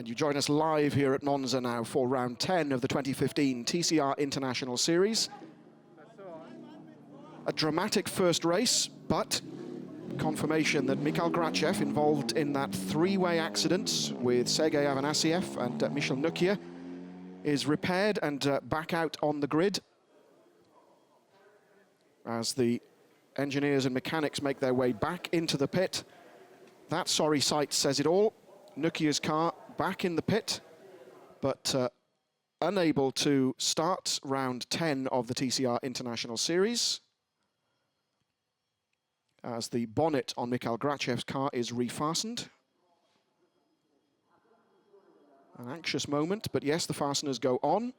And you join us live here at Monza now for round 10 of the 2015 TCR International Series. A dramatic first race, but confirmation that Mikhail Grachev, involved in that three-way accident with Sergei Afanasyev and Michel Nukia, is repaired and back out on the grid as the engineers and mechanics make their way back into the pit. That sorry sight says it all. Nukia's car back in the pit, but unable to start round 10 of the TCR International Series, as the bonnet on Mikhail Grachev's car is refastened. An anxious moment, but yes, the fasteners go on.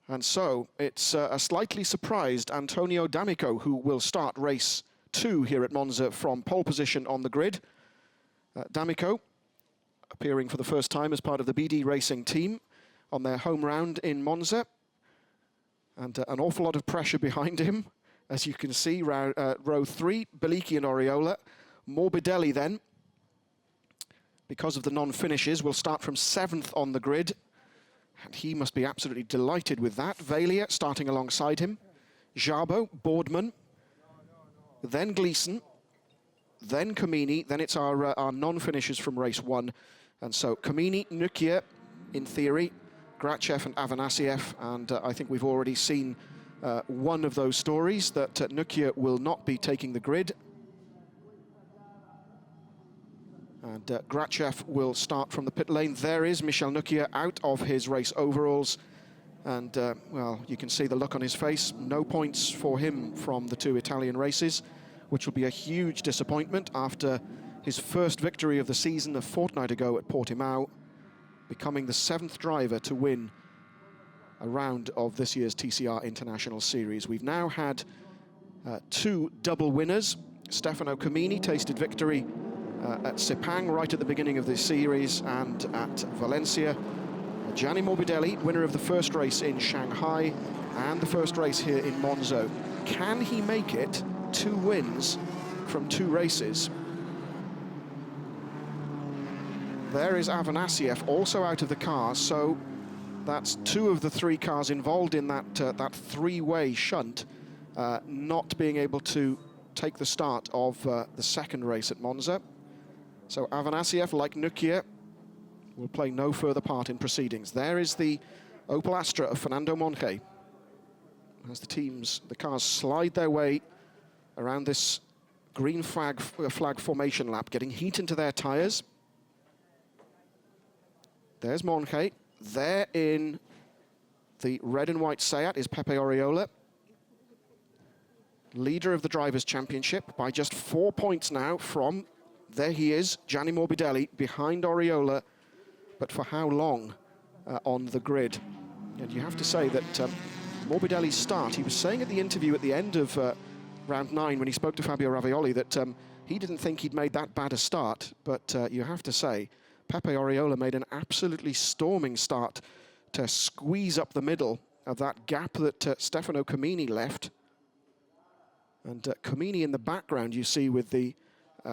And so it's a slightly surprised Antonio D'Amico who will start race 2 here at Monza from pole position on the grid. D'Amico appearing for the first time as part of the BD Racing team on their home round in Monza. And an awful lot of pressure behind him. As you can see, row 3, Bellicchi and Oriola. Morbidelli then, because of the non-finishes, will start from 7th on the grid. And he must be absolutely delighted with that. Valia starting alongside him. Jabo, Boardman, then Gleeson, then Comini, then it's our non-finishers from race 1. And so Comini, Nukia, in theory, Grachev and Afanasyev, and I think we've already seen one of those stories, that Nukia will not be taking the grid. And Grachev will start from the pit lane. There is Michel Nukia out of his race overalls. And, well, you can see the look on his face. No points for him from the 2 Italian races, which will be a huge disappointment after his first victory of the season a fortnight ago at Portimao, becoming the 7th driver to win a round of this year's TCR International Series. We've now had 2 double winners. Stefano Comini tasted victory at Sepang right at the beginning of this series, and at Valencia. Gianni Morbidelli, winner of the first race in Shanghai and the first race here in Monza. Can he make it 2 wins from 2 races? There is Afanasyev also out of the car, so that's 2 of the 3 cars involved in that three-way shunt not being able to take the start of the second race at Monza. So Afanasyev, like Nukia, will play no further part in proceedings. There is the Opel Astra of Fernando Monge, as the cars slide their way around this green flag formation lap, getting heat into their tyres. There's Monge. There in the red and white Seat is Pepe Oriola, leader of the Drivers' Championship by just 4 points now from, there he is, Gianni Morbidelli, behind Oriola, but for how long on the grid? And you have to say that Morbidelli's start, he was saying at the interview at the end of round 9 when he spoke to Fabio Ravioli that he didn't think he'd made that bad a start, but you have to say, Pepe Oriola made an absolutely storming start to squeeze up the middle of that gap that Stefano Comini left. And Comini in the background, you see with the,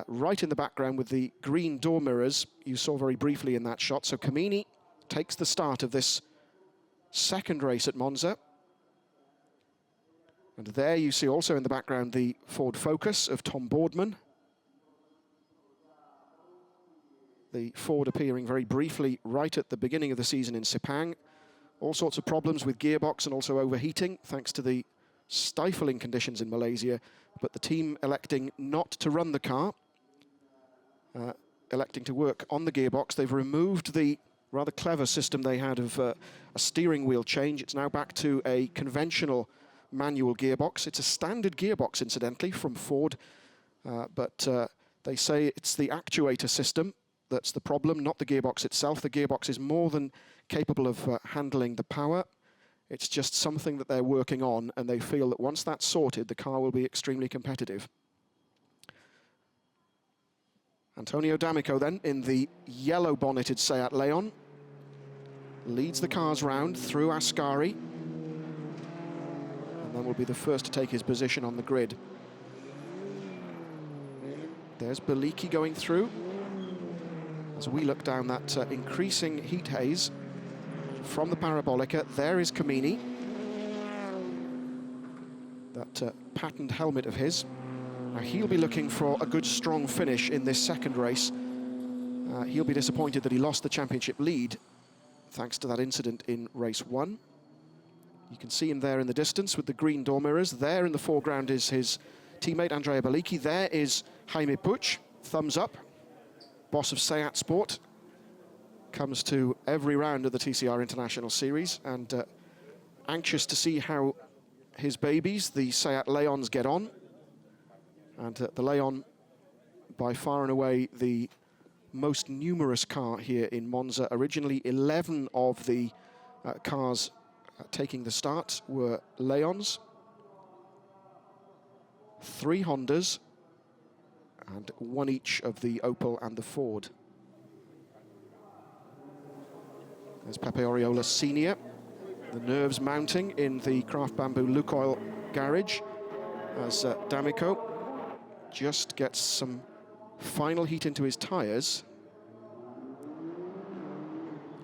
right in the background with the green door mirrors, you saw very briefly in that shot. So Comini takes the start of this second race at Monza. And there you see also in the background the Ford Focus of Tom Boardman. The Ford appearing very briefly right at the beginning of the season in Sepang. All sorts of problems with gearbox and also overheating, thanks to the stifling conditions in Malaysia, but the team electing not to run the car, electing to work on the gearbox. They've removed the rather clever system they had of a steering wheel change. It's now back to a conventional manual gearbox. It's a standard gearbox, incidentally, from Ford, but they say it's the actuator system that's the problem, not the gearbox itself. The gearbox is more than capable of handling the power. It's just something that they're working on, and they feel that once that's sorted, the car will be extremely competitive. Antonio D'Amico then, in the yellow bonneted Seat Leon, leads the cars round through Ascari, and then will be the first to take his position on the grid. There's Beliki going through. As we look down that increasing heat haze from the Parabolica, there is Camini. That patterned helmet of his. Now he'll be looking for a good, strong finish in this second race. He'll be disappointed that he lost the championship lead thanks to that incident in race 1. You can see him there in the distance with the green door mirrors. There in the foreground is his teammate Andrea Beliki. There is Jaime Puig, thumbs up, boss of Seat Sport. Comes to every round of the TCR International Series and anxious to see how his babies, the Seat Leons, get on. And the Leon, by far and away, the most numerous car here in Monza. Originally, 11 of the cars taking the start were Leons, 3 Hondas, and 1 each of the Opel and the Ford. There's Pepe Oriola Senior, the nerves mounting in the Craft Bamboo Lukoil garage as D'Amico just gets some final heat into his tyres.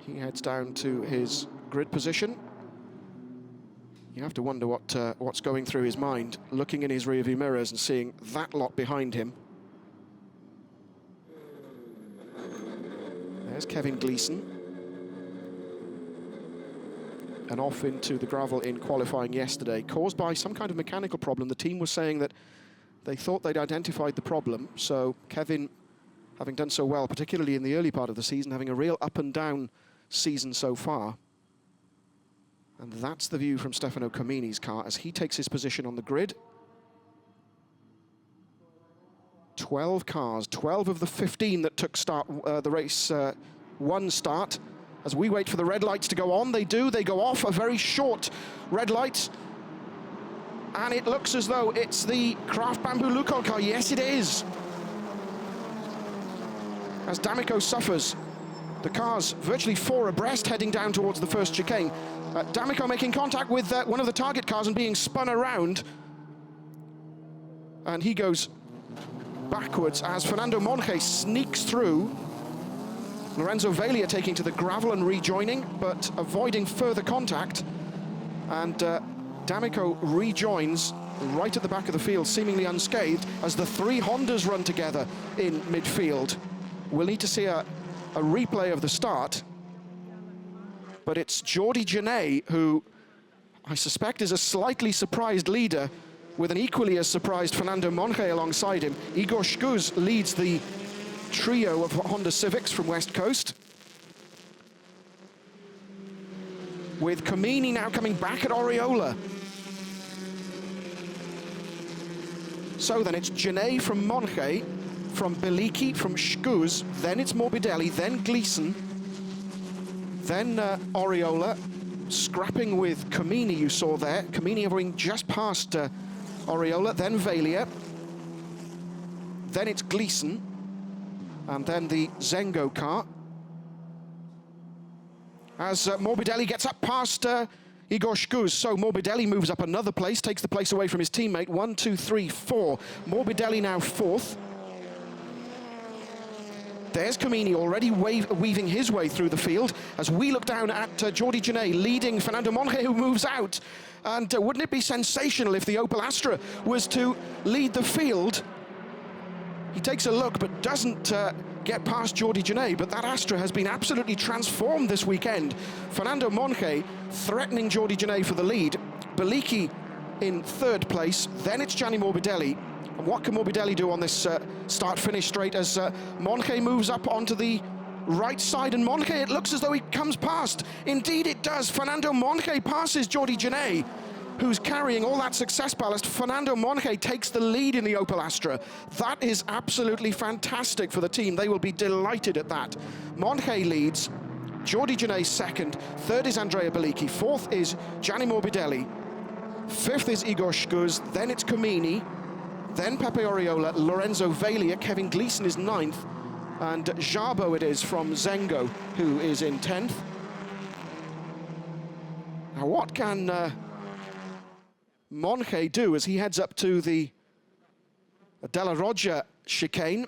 He heads down to his grid position. You have to wonder what's going through his mind, looking in his rearview mirrors and seeing that lot behind him. There's Kevin Gleeson. And off into the gravel in qualifying yesterday, caused by some kind of mechanical problem. The team was saying that they thought they'd identified the problem, so Kevin, having done so well, particularly in the early part of the season, having a real up and down season so far. And that's the view from Stefano Camini's car as he takes his position on the grid. 12 cars, 12 of the 15 that took the race 1 start. As we wait for the red lights to go on, they do, they go off, a very short red light. And it looks as though it's the Craft Bamboo Lukoil car. Yes, it is. As D'Amico suffers, the cars virtually 4 abreast heading down towards the first chicane. D'Amico making contact with one of the target cars and being spun around. And he goes backwards as Fernando Monge sneaks through. Lorenzo Veglia taking to the gravel and rejoining, but avoiding further contact. And D'Amico rejoins right at the back of the field, seemingly unscathed, as the 3 Hondas run together in midfield. We'll need to see a replay of the start. But it's Jordi Genet, who I suspect is a slightly surprised leader, with an equally as surprised Fernando Monge alongside him. Igor Shkuz leads the trio of Honda Civics from West Coast, with Camini now coming back at Oriola. So then it's Genet from Monge, from Beliki, from Shkuz, then it's Morbidelli, then Gleeson, then Oriola, scrapping with Camini, you saw there. Camini hovering just past Oriola, then Veglia, then it's Gleeson, and then the Zengo car. As Morbidelli gets up past Igor Shkuz, so Morbidelli moves up another place, takes the place away from his teammate. 1, 2, 3, 4. Morbidelli now 4th. There's Camini already weaving his way through the field as we look down at Jordi Genet leading Fernando Monge, who moves out. And wouldn't it be sensational if the Opel Astra was to lead the field? He takes a look but doesn't get past Jordi Genet, but that Astra has been absolutely transformed this weekend. Fernando Monge threatening Jordi Genet for the lead. Beliki in 3rd place, then it's Gianni Morbidelli. And what can Morbidelli do on this start-finish straight as Monge moves up onto the right side, and Monge, it looks as though he comes past. Indeed it does. Fernando Monge passes Jordi Genet, who's carrying all that success ballast. Fernando Monge takes the lead in the Opel Astra. That is absolutely fantastic for the team. They will be delighted at that. Monge leads, Jordi Genet 2nd, 3rd is Andrea Beliki, 4th is Gianni Morbidelli, 5th is Igor Shkuz, then it's Camini, then Pepe Oriola, Lorenzo Veglia, Kevin Gleeson is 9th, and Jabo it is from Zengo, who is in 10th. Now what can Monge do as he heads up to the Della Roggia chicane.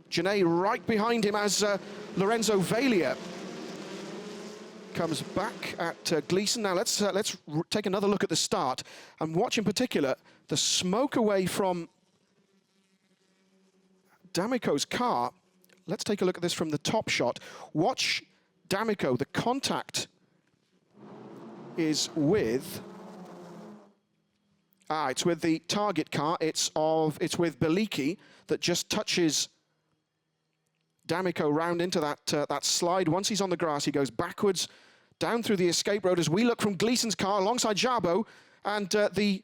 Genet right behind him as Lorenzo Veglia comes back at Gleeson. Now let's take another look at the start and watch in particular the smoke away from D'Amico's car. Let's take a look at this from the top shot. Watch D'Amico. The contact is with... it's with the target car. It's with Beliki that just touches D'Amico round into that slide. Once he's on the grass, he goes backwards down through the escape road as we look from Gleeson's car alongside Jabo, and the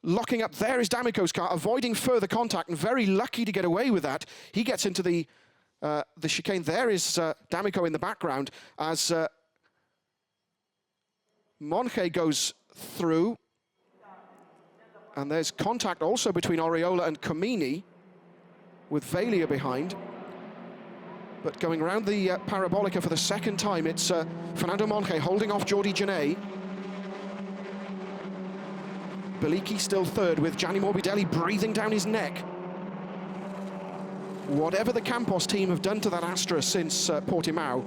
locking up there is D'Amico's car, avoiding further contact and very lucky to get away with that. He gets into the chicane. There is D'Amico in the background as Monge goes through, and there's contact also between Oriola and Comini with Veglia behind. But going around the Parabolica for the second time, it's Fernando Monge holding off Jordi Genet. Beliki still third with Gianni Morbidelli breathing down his neck. Whatever the Campos team have done to that Astra since Portimao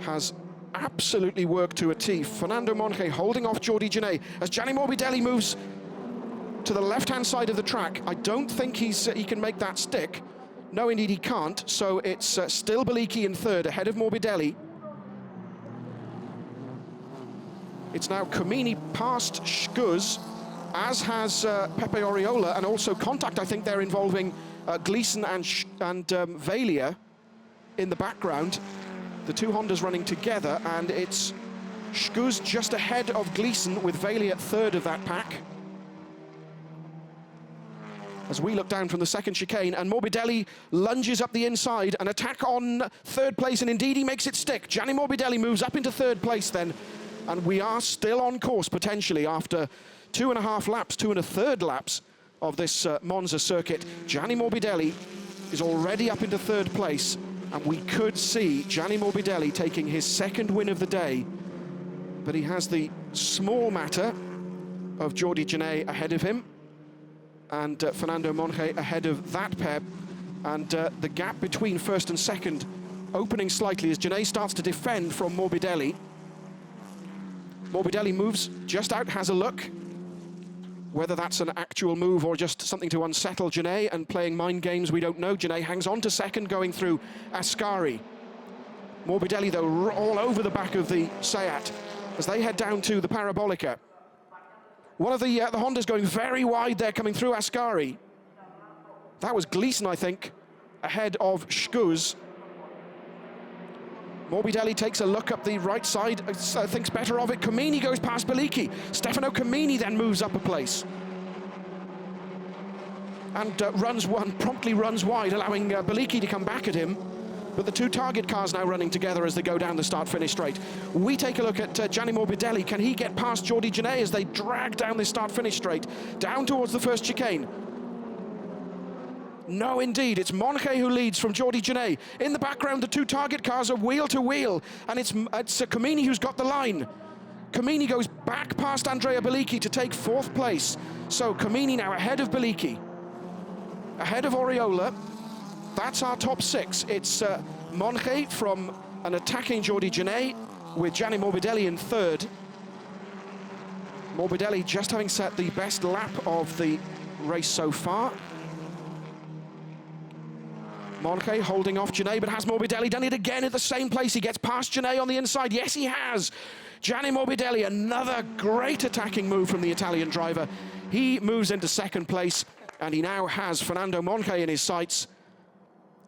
has absolutely worked to a T. Fernando Monge holding off Jordi Genet as Gianni Morbidelli moves to the left-hand side of the track. I don't think he can make that stick. No, indeed he can't, so it's still Beliki in third, ahead of Morbidelli. It's now Comini past Schguz, as has Pepe Oriola, and also contact, I think they're involving Gleeson and Veglia in the background. The two Hondas running together, and it's Schguz just ahead of Gleeson with Veglia at third of that pack. As we look down from the second chicane, and Morbidelli lunges up the inside, an attack on third place, and indeed he makes it stick. Gianni Morbidelli moves up into third place then, and we are still on course potentially after 2.5 laps, 2 1/3 laps of this Monza circuit. Gianni Morbidelli is already up into third place, and we could see Gianni Morbidelli taking his second win of the day, but he has the small matter of Jordi Genet ahead of him, and Fernando Monge ahead of that pair, and the gap between first and second opening slightly as Genet starts to defend from Morbidelli. Morbidelli moves just out, has a look. Whether that's an actual move or just something to unsettle Genet and playing mind games, we don't know. Genet hangs on to second, going through Ascari. Morbidelli, though, all over the back of the Seat as they head down to the Parabolica. One of the Hondas going very wide there, coming through Ascari. That was Gleeson, I think, ahead of Schguz. Morbidelli takes a look up the right side, thinks better of it. Comini goes past Beliki. Stefano Comini then moves up a place. And promptly runs wide, allowing Beliki to come back at him. But the two target cars now running together as they go down the start-finish straight. We take a look at Gianni Morbidelli. Can he get past Jordi Genet as they drag down this start-finish straight, down towards the first chicane? No, indeed, it's Monge who leads from Jordi Genet. In the background, the two target cars are wheel to wheel, and it's Comini who's got the line. Comini goes back past Andrea Beliki to take fourth place. So Comini now ahead of Beliki, ahead of Oriola. That's our top six. It's Monge from an attacking Jordi Genet with Gianni Morbidelli in third. Morbidelli just having set the best lap of the race so far. Monge holding off Genet, but has Morbidelli done it again at the same place? He gets past Genet on the inside. Yes, he has. Gianni Morbidelli, another great attacking move from the Italian driver. He moves into second place, and he now has Fernando Monge in his sights.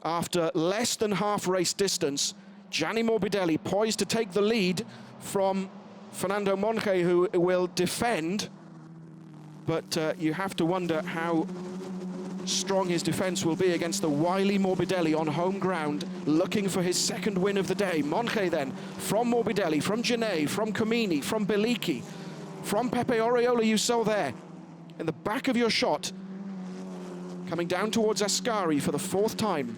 After less than half race distance, Gianni Morbidelli poised to take the lead from Fernando Monge, who will defend. But you have to wonder how strong his defense will be against the wily Morbidelli on home ground, looking for his second win of the day. Monge then, from Morbidelli, from Genet, from Comini, from Beliki, from Pepe Oriola, you saw there, in the back of your shot, coming down towards Ascari for the fourth time.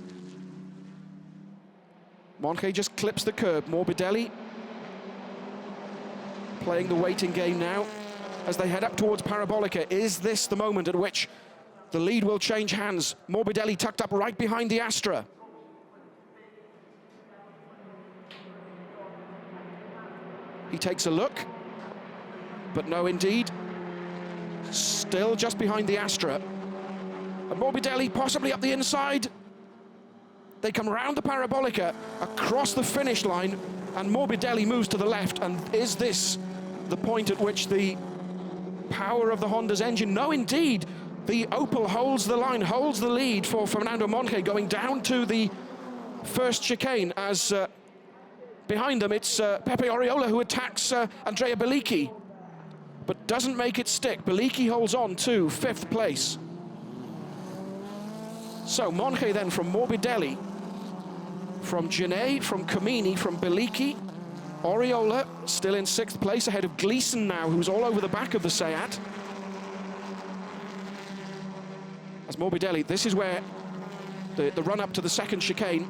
Monge just clips the curb. Morbidelli playing the waiting game now as they head up towards Parabolica. Is this the moment at which The lead will change hands. Morbidelli tucked up right behind the Astra. He takes a look, but no, indeed. Still just behind the Astra. And Morbidelli possibly up the inside. They come round the Parabolica, across the finish line, and Morbidelli moves to the left. And is this the point at which the power of the Honda's engine? No, indeed. The Opel holds the line, holds the lead for Fernando Monge, going down to the first chicane as behind them it's Pepe Oriola who attacks Andrea Bellicchi, but doesn't make it stick. Bellicchi holds on to 5th place. So Monge then from Morbidelli, from Genet, from Camini, from Bellicchi. Oriola still in 6th place, ahead of Gleeson now, who's all over the back of the Seat. As Morbidelli, this is where the run up to the second chicane.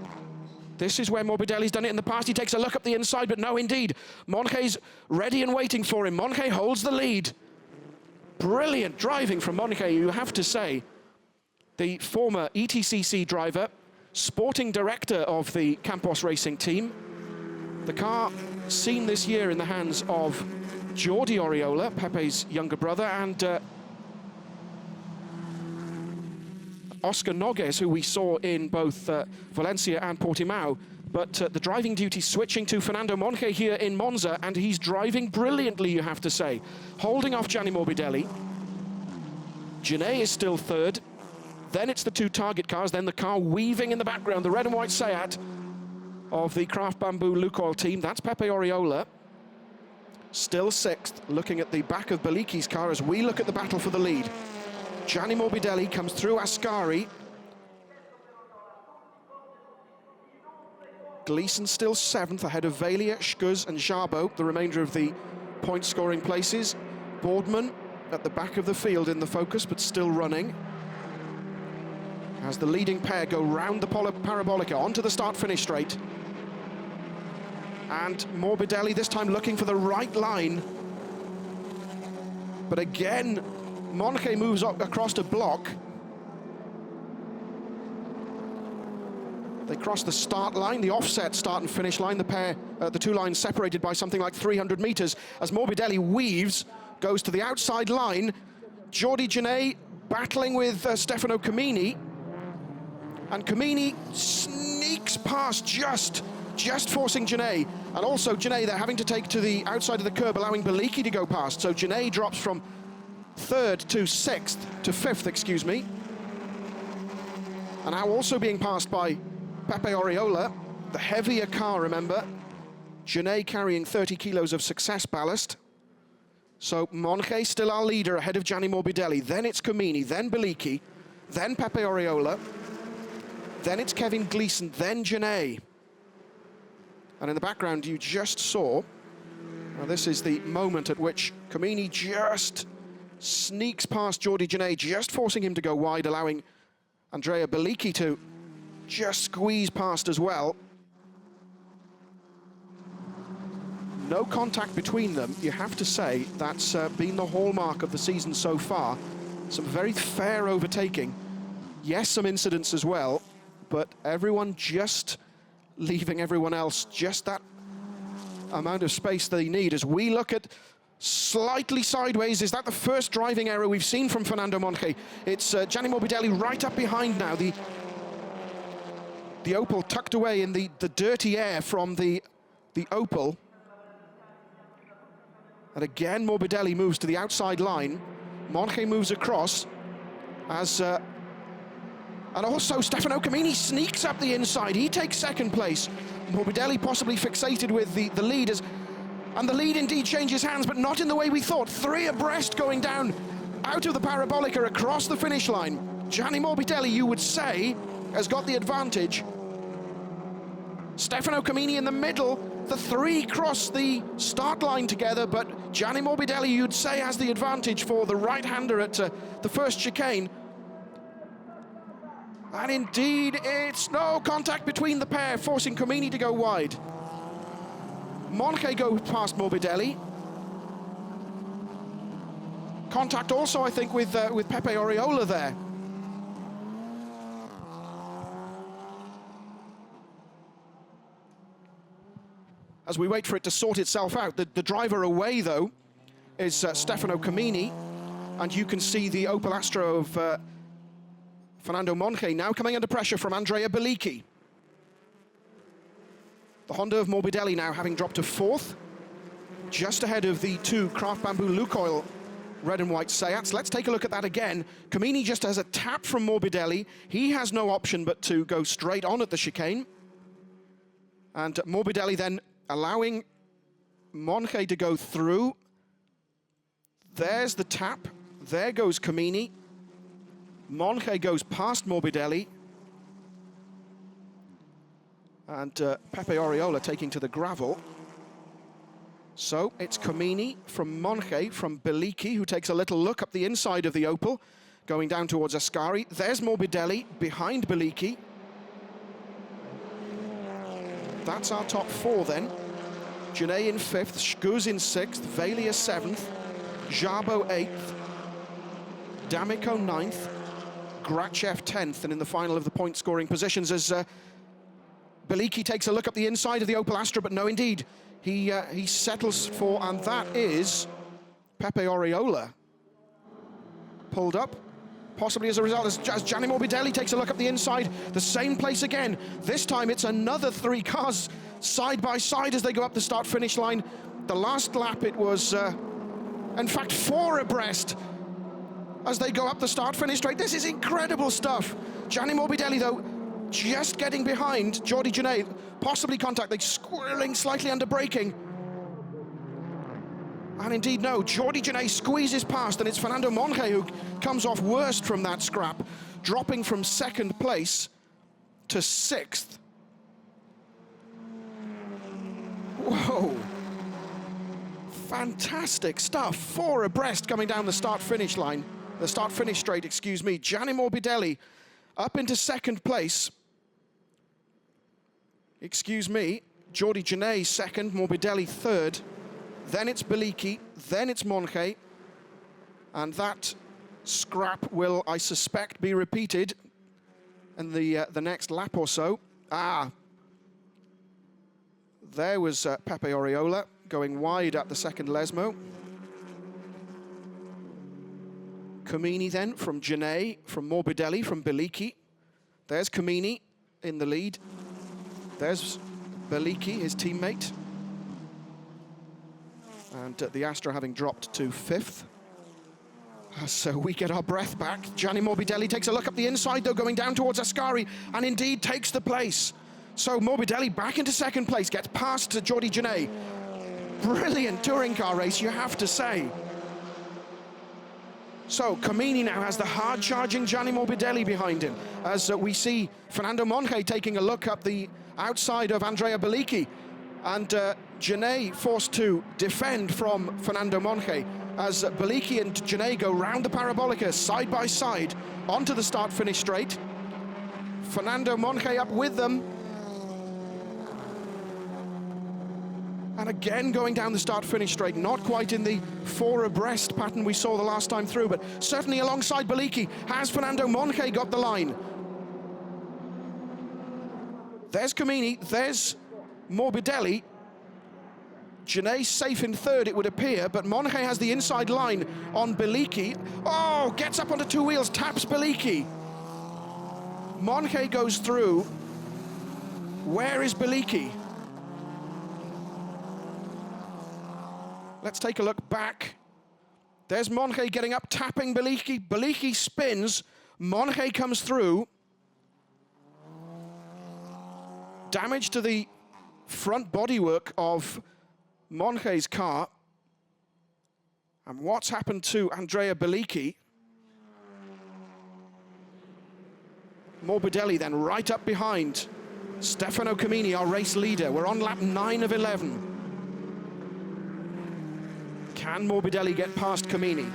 This is where Morbidelli's done it in the past. He takes a look up the inside, but no, indeed. Monge's ready and waiting for him. Monge holds the lead. Brilliant driving from Monge, you have to say. The former ETCC driver, sporting director of the Campos Racing team. The car seen this year in the hands of Jordi Oriola, Pepe's younger brother, and Oscar Nogues, who we saw in both Valencia and Portimao. But the driving duty switching to Fernando Monge here in Monza, and he's driving brilliantly, you have to say. Holding off Gianni Morbidelli. Genet is still 3rd. Then it's the 2 target cars, then the car weaving in the background, the red and white Seat of the Craft Bamboo Lukoil team. That's Pepe Oriola. Still 6th, looking at the back of Bellicchi's car as we look at the battle for the lead. Gianni Morbidelli comes through Ascari. Gleeson still 7th, ahead of Velia, Schuz and Jabo, the remainder of the point-scoring places. Boardman at the back of the field in the focus, but still running. As the leading pair go round the Parabolica onto the start-finish straight. And Morbidelli this time looking for the right line. But again, Monge moves up across to block. They cross the start line, the offset start and finish line. The pair, the 2 lines separated by something like 300 meters. As Morbidelli weaves, goes to the outside line. Jordi Genet battling with Stefano Camini. And Camini sneaks past, just forcing Genet. And also Genet, they're having to take to the outside of the curb, allowing Bellicchi to go past. So Genet drops from 3rd to 6th, to 5th, excuse me. And now also being passed by Pepe Oriola, the heavier car, remember. Genet carrying 30 kilos of success ballast. So Monge still our leader ahead of Gianni Morbidelli. Then it's Camini, then Bellicchi, then Pepe Oriola. Then it's Kevin Gleeson, then Genet. And in the background, you just saw, well, this is the moment at which Camini just sneaks past Jordi Genet, just forcing him to go wide, allowing Andrea Bellicchi to just squeeze past as well. No contact between them. You have to say that's been the hallmark of the season so far. Some very fair overtaking. Yes, some incidents as well, but everyone just leaving everyone else just that amount of space they need. As we look at slightly sideways, is that the first driving error we've seen from Fernando Monge? It's Gianni Morbidelli right up behind now. The Opel tucked away in the dirty air from the Opel. And again, Morbidelli moves to the outside line. Monge moves across as... and also Stefano Camini sneaks up the inside. He takes 2nd place. Morbidelli possibly fixated with the leaders. And the lead indeed changes hands, but not in the way we thought. 3 abreast going down out of the Parabolica across the finish line. Gianni Morbidelli, you would say, has got the advantage. Stefano Camini in the middle. The 3 cross the start line together, but Gianni Morbidelli, you'd say, has the advantage for the right-hander at the first chicane. And indeed, it's no contact between the pair, forcing Camini to go wide. Monge goes past Morbidelli. Contact also, I think, with Pepe Oriola there. as we wait for it to sort itself out. The driver away, though, is Stefano Camini, and you can see the Opel Astra of Fernando Monge now coming under pressure from Andrea Bellicchi. The Honda of Morbidelli now having dropped to 4th, just ahead of the 2 Craft Bamboo Lukoil red and white Seats. Let's take a look at that again. Camini just has a tap from Morbidelli. He has no option but to go straight on at the chicane. And Morbidelli then allowing Monge to go through. There's the tap. There goes Camini. Monge goes past Morbidelli. And Pepe Oriola taking to the gravel. So it's Camini from Monge, from Bellicchi, who takes a little look up the inside of the Opel, going down towards Ascari. There's Morbidelli behind Bellicchi. That's our top 4 then. Genet in 5th, Schguz in 6th, Valia 7th, Jabo 8th, D'Amico 9th, Grachev 10th, and in the final of the point-scoring positions as Bellicchi takes a look up the inside of the Opel Astra, but no, indeed, he settles for, and that is Pepe Oriola. Pulled up, possibly as a result, as Gianni Morbidelli takes a look up the inside, the same place again. This time it's another 3 cars side by side as they go up the start-finish line. The last lap it was, in fact, 4 abreast as they go up the start-finish straight. This is incredible stuff. Gianni Morbidelli, though, just getting behind Jordi Genet, possibly contact, like squirreling slightly under braking. And indeed, no, Jordi Genet squeezes past, and it's Fernando Monge who comes off worst from that scrap, dropping from 2nd place to 6th. Whoa. Fantastic stuff. 4 abreast coming down the start-finish line. The start-finish straight, excuse me. Gianni Morbidelli up into 2nd place. Excuse me, Jordi Genet 2nd, Morbidelli 3rd. Then it's Bellicchi, then it's Monge. And that scrap will, I suspect, be repeated in the next lap or so. There was Pepe Oriola going wide at the 2nd Lesmo. Camini then from Genet, from Morbidelli, from Bellicchi. There's Camini in the lead. There's Bellicchi, his teammate. And the Astra having dropped to 5th. So we get our breath back. Gianni Morbidelli takes a look up the inside, though, going down towards Ascari, and indeed takes the place. So Morbidelli back into 2nd place, gets past Jordi Genet. Brilliant touring car race, you have to say. So Camini now has the hard-charging Gianni Morbidelli behind him, as we see Fernando Monge taking a look up the outside of Andrea Bellicchi, and Genet forced to defend from Fernando Monge as Bellicchi and Genet go round the Parabolica side by side onto the start-finish straight. Fernando Monge up with them. And again going down the start-finish straight, not quite in the 4 abreast pattern we saw the last time through, but certainly alongside Bellicchi. Has Fernando Monge got the line? There's Camini, there's Morbidelli. Genet safe in 3rd, it would appear, but Monge has the inside line on Bellicchi. Oh, gets up onto 2 wheels, taps Bellicchi. Monge goes through. Where is Bellicchi? Let's take a look back. There's Monge getting up, tapping Bellicchi. Bellicchi spins. Monge comes through. Damage to the front bodywork of Monge's car. And what's happened to Andrea Bellicchi? Morbidelli then right up behind Stefano Camini, our race leader. We're on lap 9 of 11. Can Morbidelli get past Camini?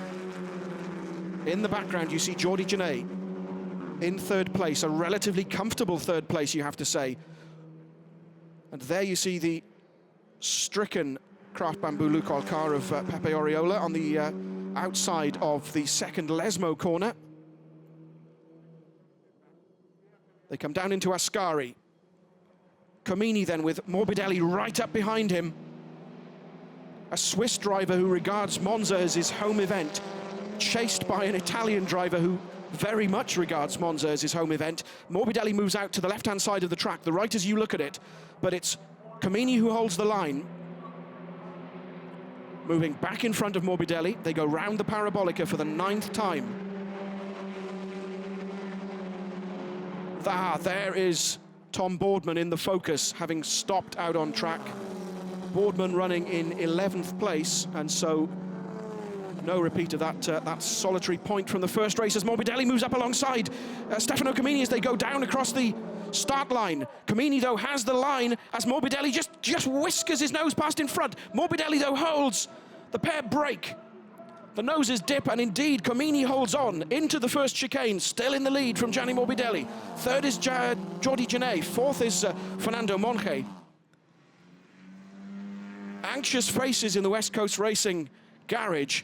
In the background, you see Jordi Genet in 3rd place, a relatively comfortable 3rd place, you have to say. And there you see the stricken Craft Bamboo Lukoil car of Pepe Oriola on the outside of the 2nd Lesmo corner. They come down into Ascari. Comini then with Morbidelli right up behind him. A Swiss driver who regards Monza as his home event, chased by an Italian driver who very much regards Monza as his home event. Morbidelli moves out to the left-hand side of the track, the right as you look at it, but it's Comini who holds the line. Moving back in front of Morbidelli, they go round the Parabolica for the 9th time. There is Tom Boardman in the focus, having stopped out on track. Boardman running in 11th place, and so no repeat of that solitary point from the first race as Morbidelli moves up alongside Stefano Comini as they go down across the start line. Comini, though, has the line as Morbidelli just whiskers his nose past in front. Morbidelli, though, holds. The pair break. The noses dip, and indeed, Comini holds on into the first chicane, still in the lead from Gianni Morbidelli. Third is Jordi Genet. Fourth is Fernando Monge. Anxious faces in the West Coast Racing garage.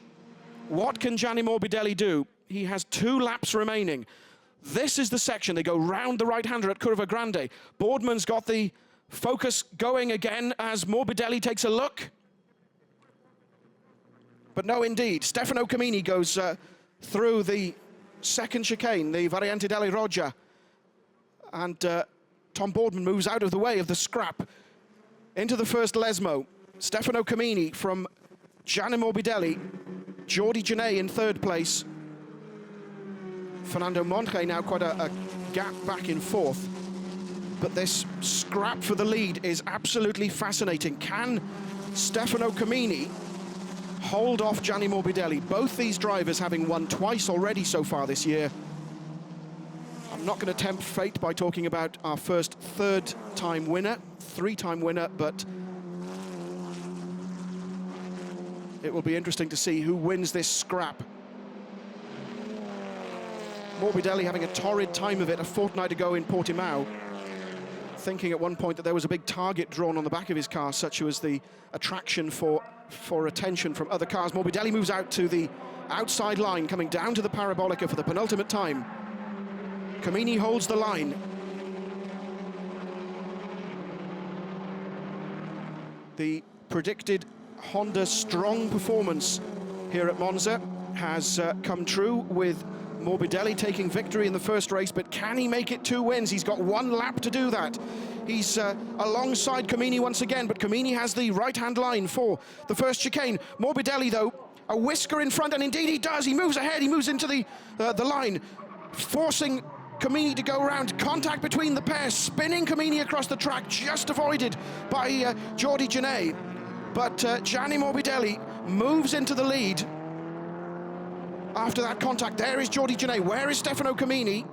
What can Gianni Morbidelli do? He has 2 laps remaining. This is the section. They go round the right-hander at Curva Grande. Boardman's got the focus going again as Morbidelli takes a look. But no, indeed. Stefano Comini goes through the second chicane, the Variante delle Roggia. And Tom Boardman moves out of the way of the scrap into the first Lesmo. Stefano Comini from Gianni Morbidelli. Jordi Genet in 3rd place. Fernando Monge now quite a gap back in 4th. But this scrap for the lead is absolutely fascinating. Can Stefano Comini hold off Gianni Morbidelli? Both these drivers having won twice already so far this year. I'm not going to tempt fate by talking about our first 3rd-time winner, 3-time winner, but it will be interesting to see who wins this scrap. Morbidelli having a torrid time of it a fortnight ago in Portimao, thinking at one point that there was a big target drawn on the back of his car, such was the attraction for attention from other cars. Morbidelli moves out to the outside line, coming down to the Parabolica for the penultimate time. Comini holds the line. The predicted Honda strong performance here at Monza has come true, with Morbidelli taking victory in the first race, but can he make it 2 wins? He's got 1 lap to do that. He's alongside Comini once again, but Comini has the right-hand line for the first chicane. Morbidelli, though, a whisker in front, and indeed he does. He moves ahead, he moves into the line, forcing Comini to go around. Contact between the pair, spinning Comini across the track, just avoided by Jordi Genet. But Gianni Morbidelli moves into the lead after that contact. There is Jordi Genet. Where is Stefano Comini?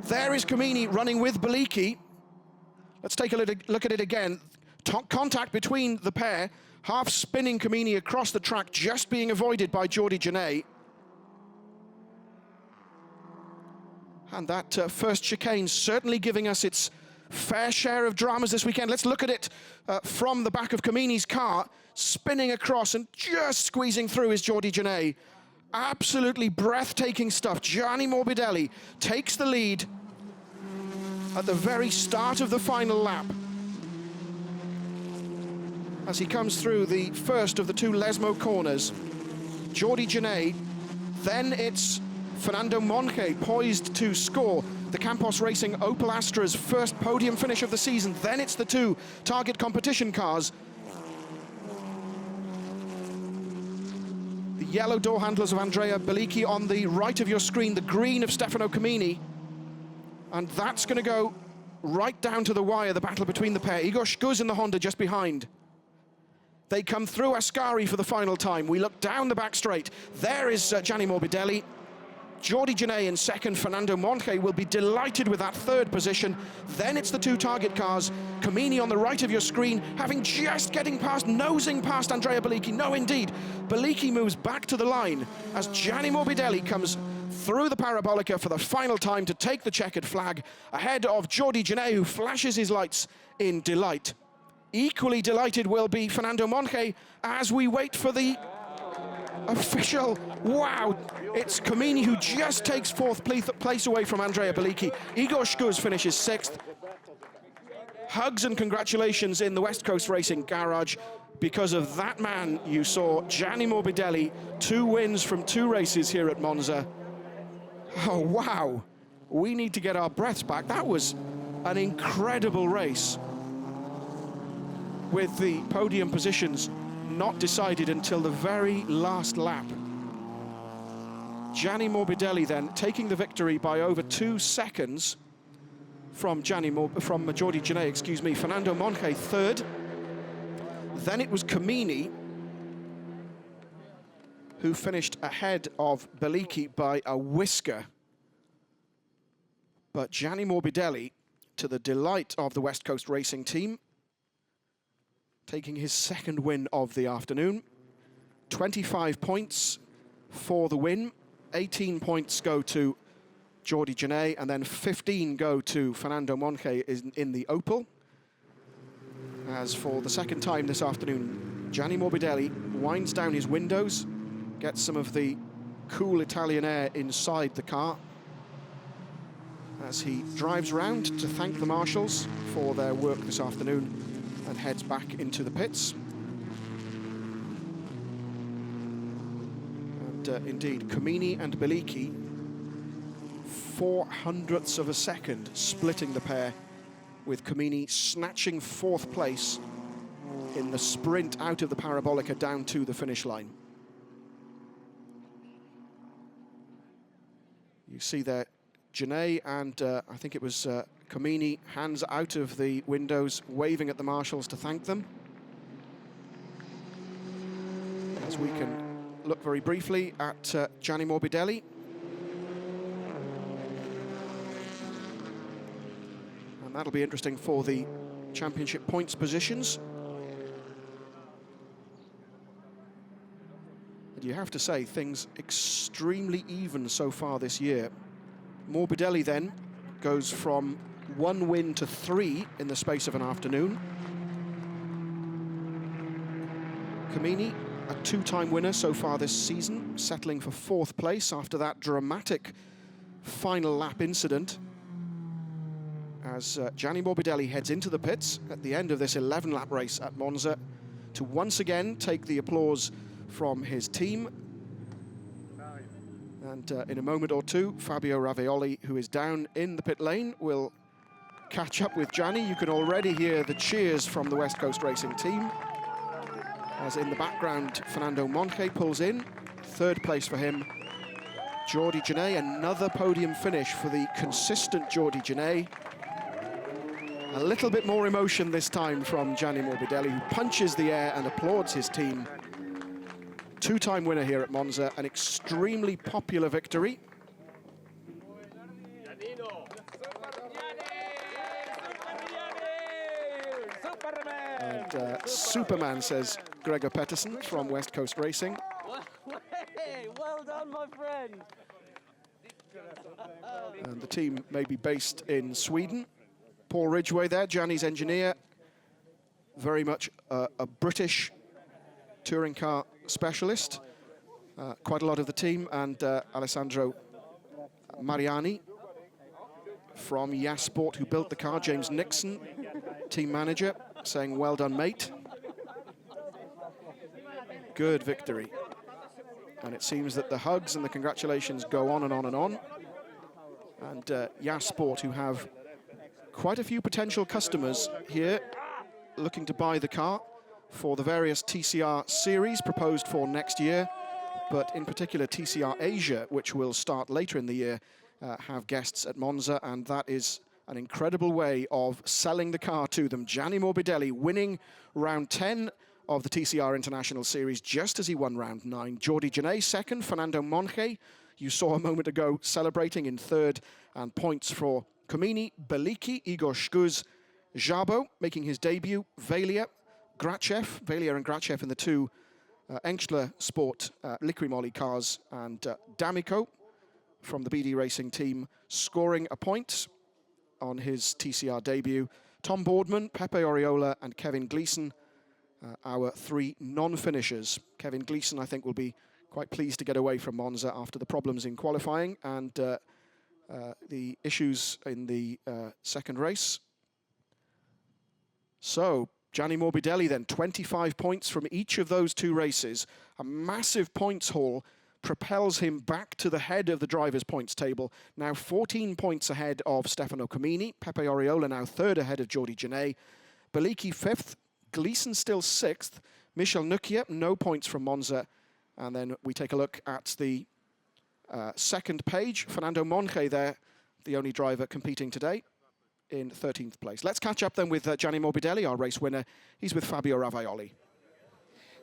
There is Comini running with Bellicchi. Let's take a look at it again. Contact between the pair, half spinning Comini across the track, just being avoided by Jordi Genet. And that first chicane certainly giving us its fair share of dramas this weekend. Let's look at it from the back of Comini's car, spinning across and just squeezing through is Jordi Genet. Absolutely breathtaking stuff. Gianni Morbidelli takes the lead at the very start of the final lap as he comes through the first of the 2 Lesmo corners. Jordi Genet, then it's Fernando Monge poised to score the Campos Racing Opel Astra's first podium finish of the season. Then it's the 2 target competition cars. The yellow door handlers of Andrea Bellicchi on the right of your screen, the green of Stefano Comini. And that's going to go right down to the wire, the battle between the pair. Igor Shkuz in the Honda just behind. They come through Ascari for the final time. We look down the back straight. There is Gianni Morbidelli. Jordi Genet in second. Fernando Monge will be delighted with that 3rd position. Then it's the 2 target cars. Comini on the right of your screen, having just nosing past Andrea Bellicchi. No, indeed. Bellicchi moves back to the line as Gianni Morbidelli comes through the Parabolica for the final time to take the checkered flag, ahead of Jordi Genet, who flashes his lights in delight. Equally delighted will be Fernando Monge as we wait for the official. Wow, it's Comini who just takes 4th place away from Andrea Bellicchi. Igor Shkuz finishes 6th. Hugs and congratulations in the West Coast Racing Garage. Because of that man, you saw Gianni Morbidelli, 2 wins from 2 races here at Monza. Oh, wow. We need to get our breaths back. That was an incredible race, with the podium positions not decided until the very last lap. Gianni Morbidelli then taking the victory by over 2 seconds from Jordi Genet, Fernando Monge third. Then it was Camini who finished ahead of Bellicchi by a whisker. But Gianni Morbidelli, to the delight of the West Coast Racing team, taking his 2nd win of the afternoon. 25 points for the win. 18 points go to Jordi Genet, and then 15 go to Fernando Monge in the Opel. As for the 2nd time this afternoon, Gianni Morbidelli winds down his windows, gets some of the cool Italian air inside the car as he drives round to thank the marshals for their work this afternoon and heads back into the pits. And indeed, Camini and Bellicchi, 0.04 of a second splitting the pair, with Camini snatching 4th place in the sprint out of the Parabolica down to the finish line. You see there Genet and I think it was Camini, hands out of the windows, waving at the marshals to thank them. As we can look very briefly at Gianni Morbidelli. And that'll be interesting for the championship points positions. And you have to say, things extremely even so far this year. Morbidelli then goes from 1 win to 3 in the space of an afternoon. Camini, a 2-time winner so far this season, settling for 4th place after that dramatic final lap incident. As Gianni Morbidelli heads into the pits at the end of this 11-lap race at Monza to once again take the applause from his team. And in a moment or two, Fabio Ravioli, who is down in the pit lane, will catch up with Gianni. You can already hear the cheers from the West Coast Racing team. As in the background, Fernando Monge pulls in, 3rd place for him. Jordi Genet, another podium finish for the consistent Jordi Genet. A little bit more emotion this time from Gianni Morbidelli, who punches the air and applauds his team. 2-time winner here at Monza, an extremely popular victory. And Superman, says Gregor Pettersson from West Coast Racing. Well done, my friend. And the team may be based in Sweden. Paul Ridgway there, Gianni's engineer, very much a British touring car specialist. Quite a lot of the team, and Alessandro Mariani from Yas Sport, who built the car, James Nixon, team manager, saying well done, mate. Good victory. And it seems that the hugs and the congratulations go on and on and on. And Yas Sport, who have quite a few potential customers here looking to buy the car for the various TCR series proposed for next year, but in particular TCR Asia, which will start later in the year, have guests at Monza, and that is an incredible way of selling the car to them. Gianni Morbidelli winning round 10 of the TCR International Series just as he won round 9. Jordi Genet 2nd, Fernando Monge, you saw a moment ago, celebrating in 3rd, and points for Camini, Bellicchi, Igor Shkuz, Jabo making his debut, Velia, Grachev, Velia and Grachev in the 2 Engstler Sport Liqui Moly cars, and D'Amico from the BD Racing team scoring a point on his TCR debut. Tom Boardman, Pepe Oriola and Kevin Gleeson, our 3 non-finishers. Kevin Gleeson, I think, will be quite pleased to get away from Monza after the problems in qualifying and the issues in the 2nd race. So Gianni Morbidelli then, 25 points from each of those two races. A massive points haul propels him back to the head of the drivers' points table. Now 14 points ahead of Stefano Comini. Pepe Oriola now third ahead of Jordi Genet. Beliki fifth. Gleeson still sixth. Michel Nukia, no points from Monza. And then we take a look at the second page. Fernando Monge there, the only driver competing today, in 13th place. Let's catch up then with Gianni Morbidelli, our race winner. He's with Fabio Ravaioli.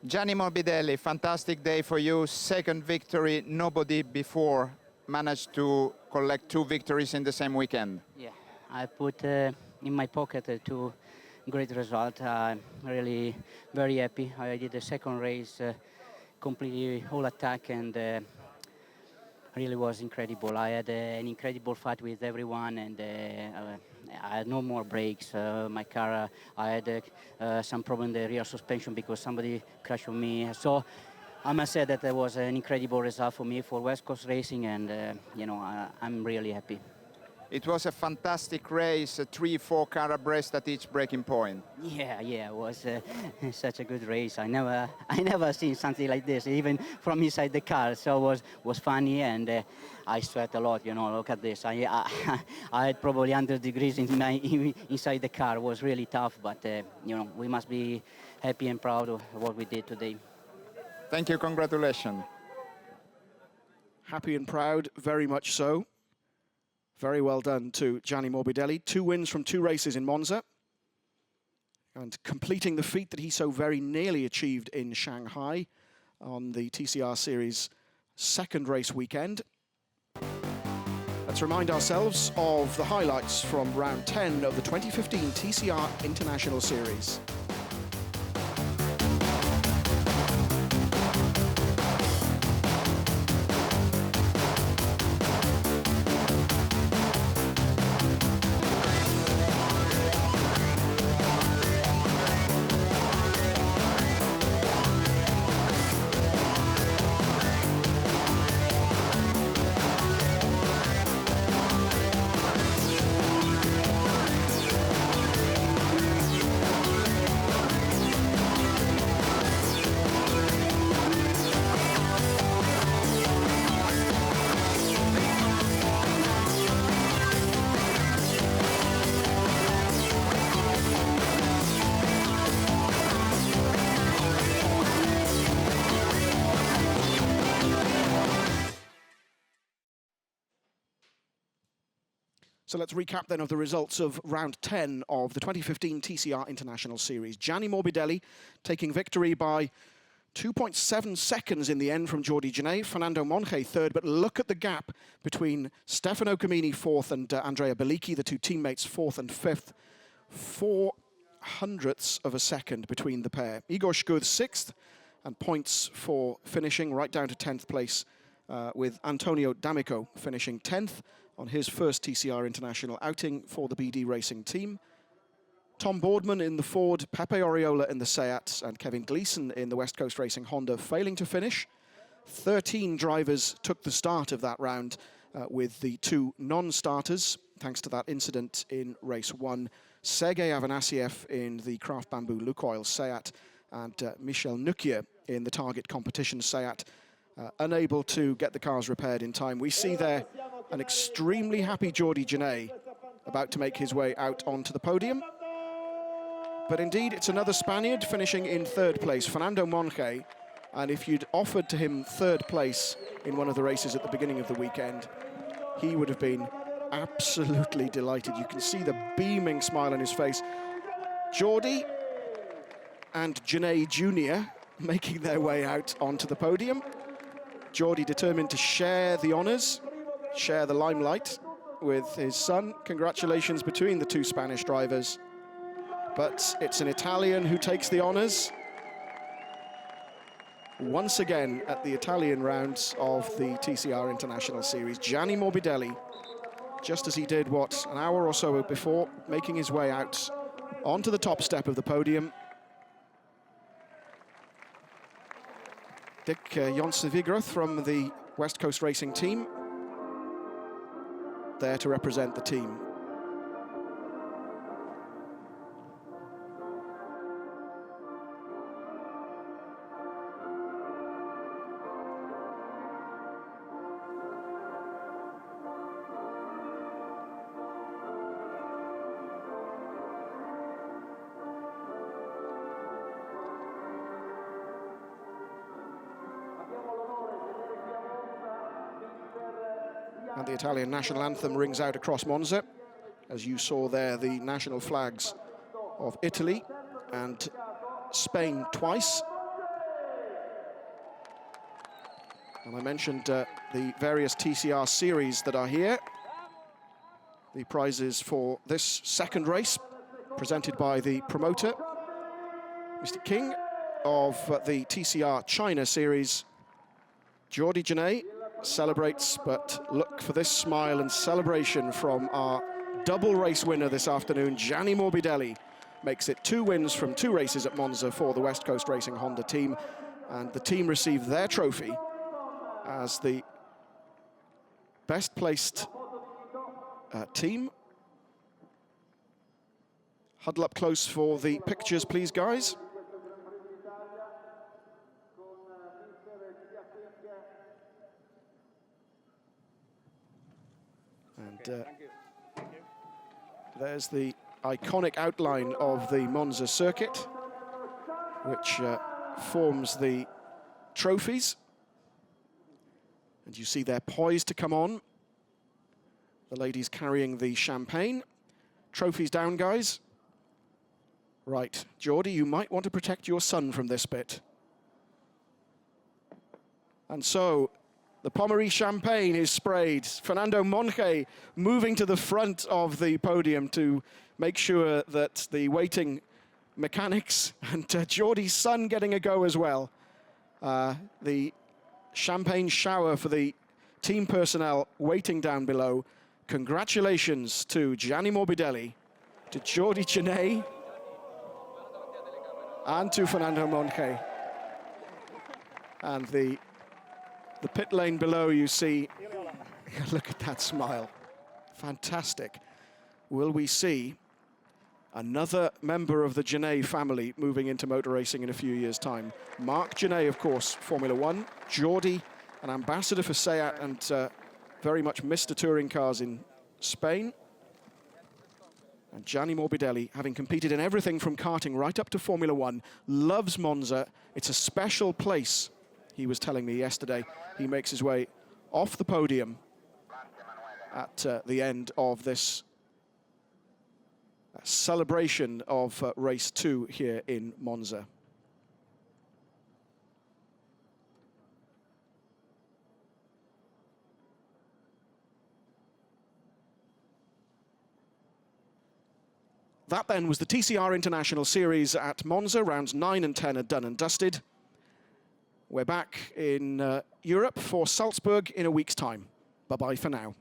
Gianni Morbidelli, fantastic day for you. Second victory. Nobody before managed to collect 2 victories in the same weekend. Yeah, I put in my pocket 2 great results. I'm really very happy. I did the second race completely all attack, and really was incredible. I had an incredible fight with everyone, and I had no more brakes. My car, I had some problem in the rear suspension because somebody crashed on me. So I must say that it was an incredible result for me for West Coast Racing, and you know, I'm really happy. It was a fantastic race, 3-4 car abreast at each braking point. Yeah, it was such a good race. I never seen something like this, even from inside the car. So it was funny, and I sweat a lot. You know, look at this. I had probably 100 degrees inside the car. It was really tough, but you know, we must be happy and proud of what we did today. Thank you, congratulations. Happy and proud, very much so. Very well done to Gianni Morbidelli. 2 wins from 2 races in Monza. And completing the feat that he so very nearly achieved in Shanghai on the TCR Series second race weekend. Let's remind ourselves of the highlights from round 10 of the 2015 TCR International Series. So let's recap then of the results of round 10 of the 2015 TCR International Series. Gianni Morbidelli taking victory by 2.7 seconds in the end from Jordi Genet. Fernando Monge third, but look at the gap between Stefano Comini fourth and Andrea Beliki, the 2 teammates fourth and fifth. 4 hundredths of a second between the pair. Igor Shkuth sixth, and points for finishing right down to 10th place with Antonio D'Amico finishing 10th. On his first TCR International outing for the BD Racing team. Tom Boardman in the Ford, Pepe Oriola in the Seat, and Kevin Gleeson in the West Coast Racing Honda failing to finish. 13 drivers took the start of that round with the 2 non-starters, thanks to that incident in race 1. Sergei Avanasiev in the Craft Bamboo Lukoil Seat, and Michel Nukia in the Target Competition Seat, unable to get the cars repaired in time. We see there an extremely happy Jordi Genet about to make his way out onto the podium. But indeed, it's another Spaniard finishing in 3rd place, Fernando Monge. And if you'd offered to him 3rd place in one of the races at the beginning of the weekend, he would have been absolutely delighted. You can see the beaming smile on his face. Jordi and Genet Jr. making their way out onto the podium. Jordi determined to share the honours, share the limelight with his son. Congratulations between the 2 Spanish drivers. But it's an Italian who takes the honours. Once again at the Italian rounds of the TCR International Series, Gianni Morbidelli, just as he did, an hour or so before, making his way out onto the top step of the podium. Dick Jonsen-Vigroth from the West Coast Racing team, there to represent the team. And the Italian national anthem rings out across Monza. As you saw there, the national flags of Italy and Spain twice. And I mentioned the various TCR series that are here. The prizes for this second race, presented by the promoter, Mr. King, of the TCR China series. Jordi Genet celebrates, but look for this smile and celebration from our double race winner this afternoon. Gianni Morbidelli makes it 2 wins from 2 races at Monza for the West Coast Racing Honda team. And the team received their trophy as the best placed team. Huddle up close for the pictures, please, guys. And there's the iconic outline of the Monza circuit, which forms the trophies. And you see they're poised to come on. The ladies carrying the champagne. Trophies down, guys. Right, Jordi, you might want to protect your son from this bit. And so, the Pommery champagne is sprayed. Fernando Monge moving to the front of the podium to make sure that the waiting mechanics and Jordi's son getting a go as well. The champagne shower for the team personnel waiting down below. Congratulations to Gianni Morbidelli, to Jordi Genet, and to Fernando Monge. And the pit lane below, you see, look at that smile. Fantastic. Will we see another member of the Genet family moving into motor racing in a few years' time? Marc Genet, of course, Formula One. Jordi, an ambassador for SEAT and very much Mr. Touring Cars in Spain. And Gianni Morbidelli, having competed in everything from karting right up to Formula One, loves Monza. It's a special place, he was telling me yesterday. He makes his way off the podium at the end of this celebration of race 2 here in Monza. That then was the TCR International Series at Monza. Rounds 9 and 10 are done and dusted. We're back in Europe for Salzburg in a week's time. Bye-bye for now.